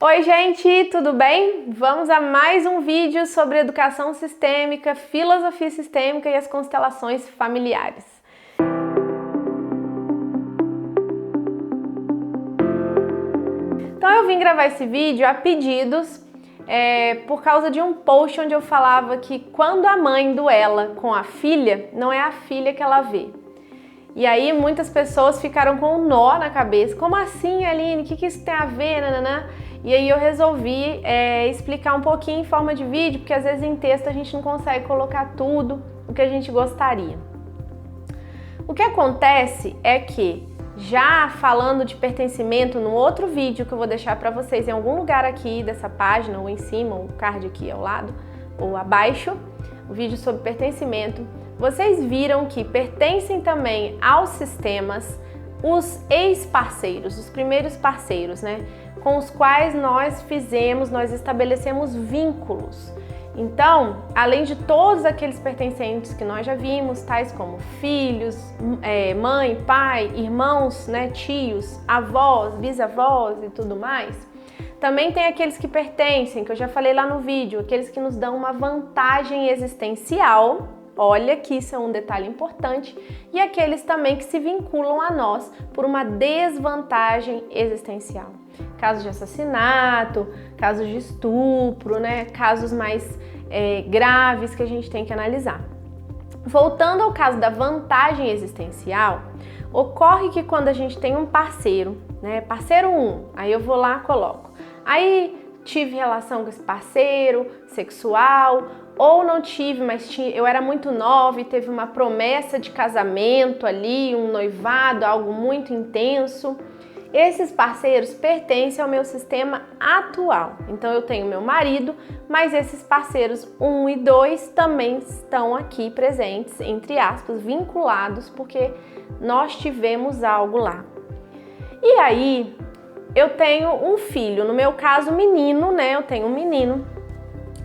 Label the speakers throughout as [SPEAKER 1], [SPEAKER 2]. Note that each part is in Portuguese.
[SPEAKER 1] Oi, gente, tudo bem? Vamos a mais um vídeo sobre educação sistêmica, filosofia sistêmica e as constelações familiares. Então eu vim gravar esse vídeo a pedidos por causa de um post onde eu falava que quando a mãe duela com a filha, não é a filha que ela vê. E aí muitas pessoas ficaram com um nó na cabeça. Como assim, Aline? O que isso tem a ver? Nananã? E aí eu resolvi explicar um pouquinho em forma de vídeo, porque às vezes em texto a gente não consegue colocar tudo o que a gente gostaria. O que acontece é que, já falando de pertencimento no outro vídeo que eu vou deixar para vocês em algum lugar aqui dessa página, ou em cima, ou o card aqui ao lado, ou abaixo, o vídeo sobre pertencimento, vocês viram que pertencem também aos sistemas os ex-parceiros, os primeiros parceiros, né? Com os quais nós estabelecemos vínculos. Então, além de todos aqueles pertencentes que nós já vimos, tais como filhos, mãe, pai, irmãos, né, tios, avós, bisavós e tudo mais, também tem aqueles que pertencem, que eu já falei lá no vídeo, aqueles que nos dão uma vantagem existencial. Olha que isso é um detalhe importante. E aqueles também que se vinculam a nós por uma desvantagem existencial. Casos de assassinato, casos de estupro, né? Casos mais graves que a gente tem que analisar. Voltando ao caso da vantagem existencial, ocorre que quando a gente tem um parceiro, né? Parceiro 1, aí eu vou lá, coloco. Aí tive relação com esse parceiro sexual, ou não tive, mas eu era muito nova e teve uma promessa de casamento ali, um noivado, algo muito intenso. Esses parceiros pertencem ao meu sistema atual. Então eu tenho meu marido, mas esses parceiros 1 e 2 também estão aqui presentes, entre aspas, vinculados, porque nós tivemos algo lá. E aí eu tenho um filho, no meu caso menino, né? Eu tenho um menino.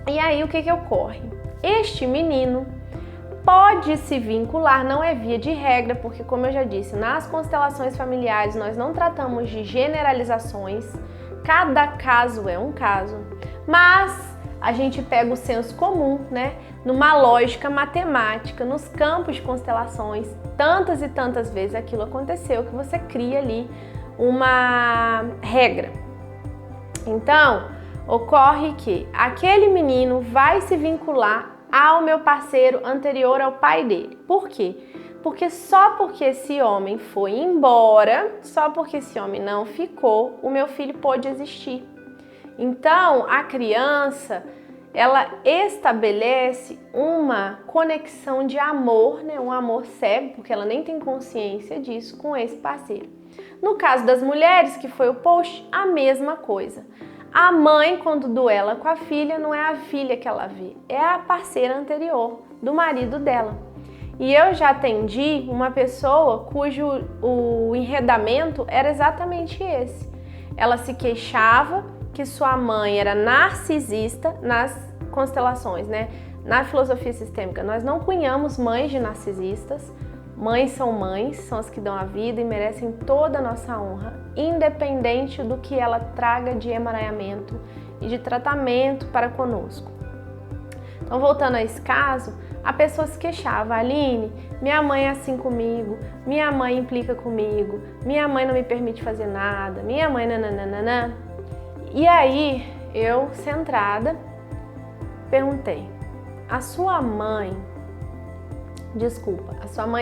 [SPEAKER 1] E aí o que ocorre? Este menino pode se vincular, não é via de regra, porque como eu já disse, nas constelações familiares nós não tratamos de generalizações, cada caso é um caso, mas a gente pega o senso comum, né? Numa lógica matemática, nos campos de constelações, tantas e tantas vezes aquilo aconteceu que você cria ali uma regra. Então, ocorre que aquele menino vai se vincular ao meu parceiro anterior ao pai dele. Por quê? Porque só porque esse homem foi embora, só porque esse homem não ficou, o meu filho pôde existir. Então, a criança, ela estabelece uma conexão de amor, né? Um amor cego, porque ela nem tem consciência disso, com esse parceiro. No caso das mulheres, que foi o post, a mesma coisa. A mãe, quando duela com a filha, não é a filha que ela vê, é a parceira anterior do marido dela. E eu já atendi uma pessoa cujo o enredamento era exatamente esse. Ela se queixava que sua mãe era narcisista nas constelações, né? Na filosofia sistêmica, nós não cunhamos mães de narcisistas. Mães, são as que dão a vida e merecem toda a nossa honra, independente do que ela traga de emaranhamento e de tratamento para conosco. Então, voltando a esse caso, a pessoa se queixava: Aline, minha mãe é assim comigo, minha mãe implica comigo, minha mãe não me permite fazer nada, minha mãe nananana. E aí, eu, centrada, perguntei: a sua mãe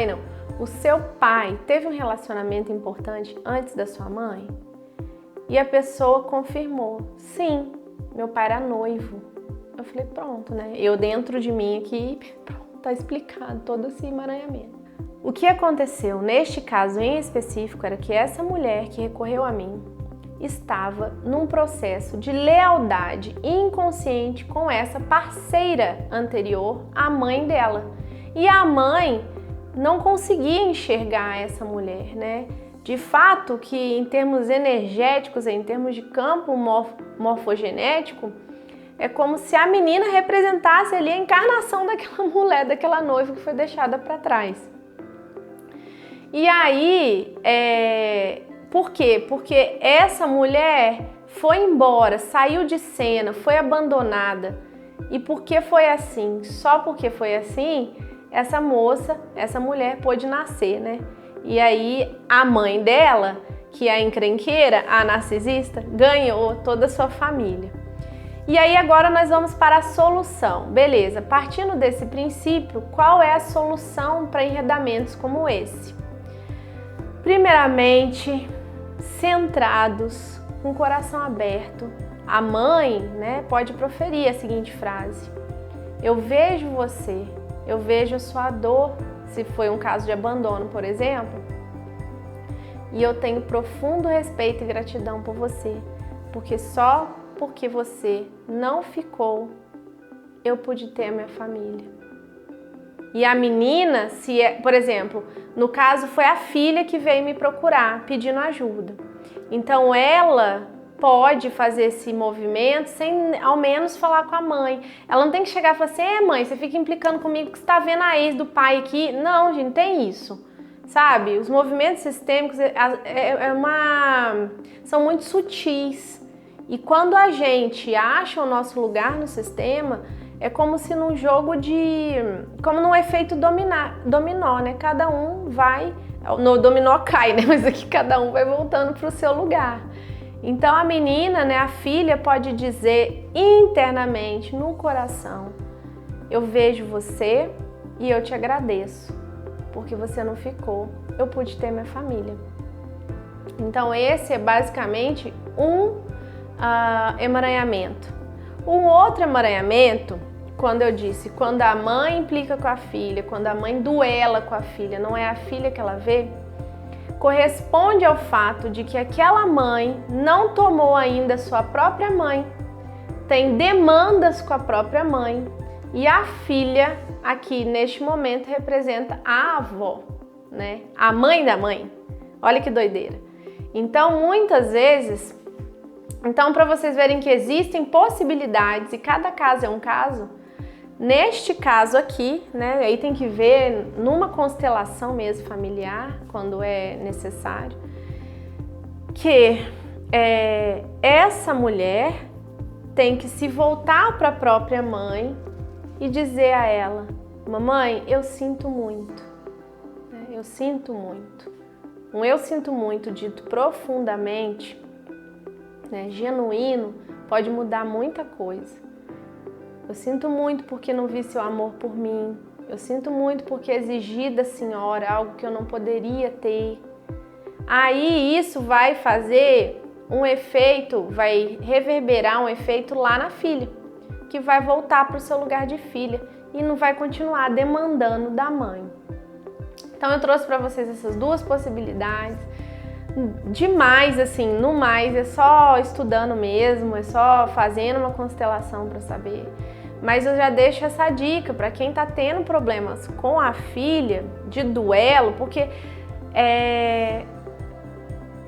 [SPEAKER 1] não, o seu pai teve um relacionamento importante antes da sua mãe? E a pessoa confirmou: sim, meu pai era noivo. Eu falei: pronto, né? Eu dentro de mim aqui, pronto, tá explicado todo esse emaranhamento. O que aconteceu neste caso em específico era que essa mulher que recorreu a mim estava num processo de lealdade inconsciente com essa parceira anterior, a mãe dela. E a mãe não conseguia enxergar essa mulher, né? De fato que em termos energéticos, em termos de campo morfogenético, é como se a menina representasse ali a encarnação daquela mulher, daquela noiva que foi deixada para trás. E aí, por quê? Porque essa mulher foi embora, saiu de cena, foi abandonada. E por que foi assim? Só porque foi assim, essa moça, essa mulher pôde nascer, né? E aí a mãe dela, que é a encrenqueira, a narcisista, ganhou toda a sua família. E aí agora nós vamos para a solução. Beleza, partindo desse princípio, qual é a solução para enredamentos como esse? Primeiramente, centrados, com o coração aberto. A mãe, né, pode proferir a seguinte frase: eu vejo você, eu vejo a sua dor, se foi um caso de abandono, por exemplo, e eu tenho profundo respeito e gratidão por você, porque só porque você não ficou, eu pude ter a minha família. E a menina, por exemplo, no caso foi a filha que veio me procurar pedindo ajuda. Então ela pode fazer esse movimento sem ao menos falar com a mãe. Ela não tem que chegar e falar assim: mãe, você fica implicando comigo que você tá vendo a ex do pai aqui. Não, gente, tem isso. Sabe? Os movimentos sistêmicos são muito sutis. E quando a gente acha o nosso lugar no sistema, é como se num jogo como num efeito dominó, né? Cada um vai, no dominó cai, né? Mas aqui cada um vai voltando para o seu lugar. Então a menina, né, a filha pode dizer internamente, no coração: eu vejo você e eu te agradeço, porque você não ficou, eu pude ter minha família. Então esse é basicamente um emaranhamento. Um outro emaranhamento, quando a mãe implica com a filha, quando a mãe duela com a filha, não é a filha que ela vê, corresponde ao fato de que aquela mãe não tomou ainda sua própria mãe, tem demandas com a própria mãe, e a filha aqui neste momento representa a avó, né? A mãe da mãe. Olha que doideira. Então, muitas vezes, para vocês verem que existem possibilidades e cada caso é um caso, neste caso aqui, né, aí tem que ver numa constelação mesmo familiar, quando é necessário, que essa mulher tem que se voltar para a própria mãe e dizer a ela: mamãe, eu sinto muito, eu sinto muito. Um eu sinto muito dito profundamente, né, genuíno, pode mudar muita coisa. Eu sinto muito porque não vi seu amor por mim. Eu sinto muito porque exigi da senhora algo que eu não poderia ter. Aí isso vai fazer um efeito, vai reverberar um efeito lá na filha, que vai voltar para o seu lugar de filha e não vai continuar demandando da mãe. Então eu trouxe para vocês essas duas possibilidades. Demais, assim, no mais, é só estudando mesmo, é só fazendo uma constelação para saber. Mas eu já deixo essa dica para quem tá tendo problemas com a filha, de duelo, porque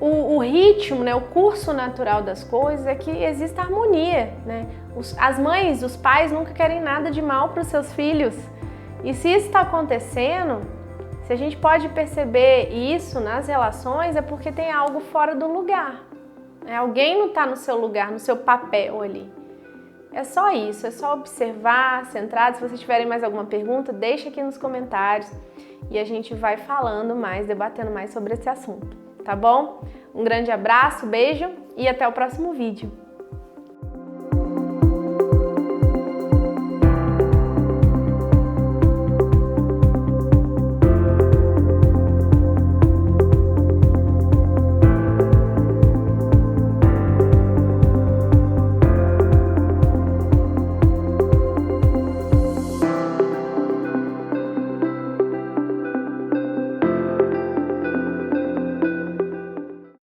[SPEAKER 1] o ritmo, né, o curso natural das coisas é que existe harmonia, né? As mães, os pais nunca querem nada de mal para os seus filhos. E se isso está acontecendo, se a gente pode perceber isso nas relações, é porque tem algo fora do lugar. Alguém não está no seu lugar, no seu papel ali. É só isso, é só observar, centrado. Se vocês tiverem mais alguma pergunta, deixa aqui nos comentários e a gente vai falando mais, debatendo mais sobre esse assunto, tá bom? Um grande abraço, beijo e até o próximo vídeo.